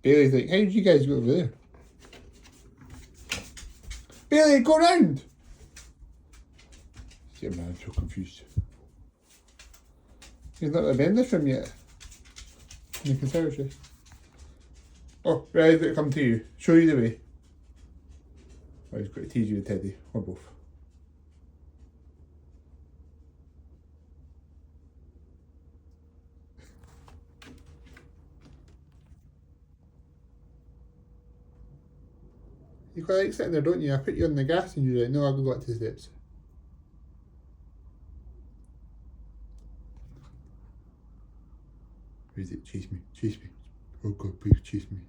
Bailey's like, how did you guys go over there? Bailey, go round! Yeah, man, I'm so confused. He's not been in this room yet. In the conservatory. Oh, right, did it come to you? Show you the way. Oh, he's got to tease you with Teddy, or both. You quite like sitting there, don't you? I put you on the gas and you're like, no, I'll go up to the steps. Where is it? Chase me, chase me. Oh God, please chase me.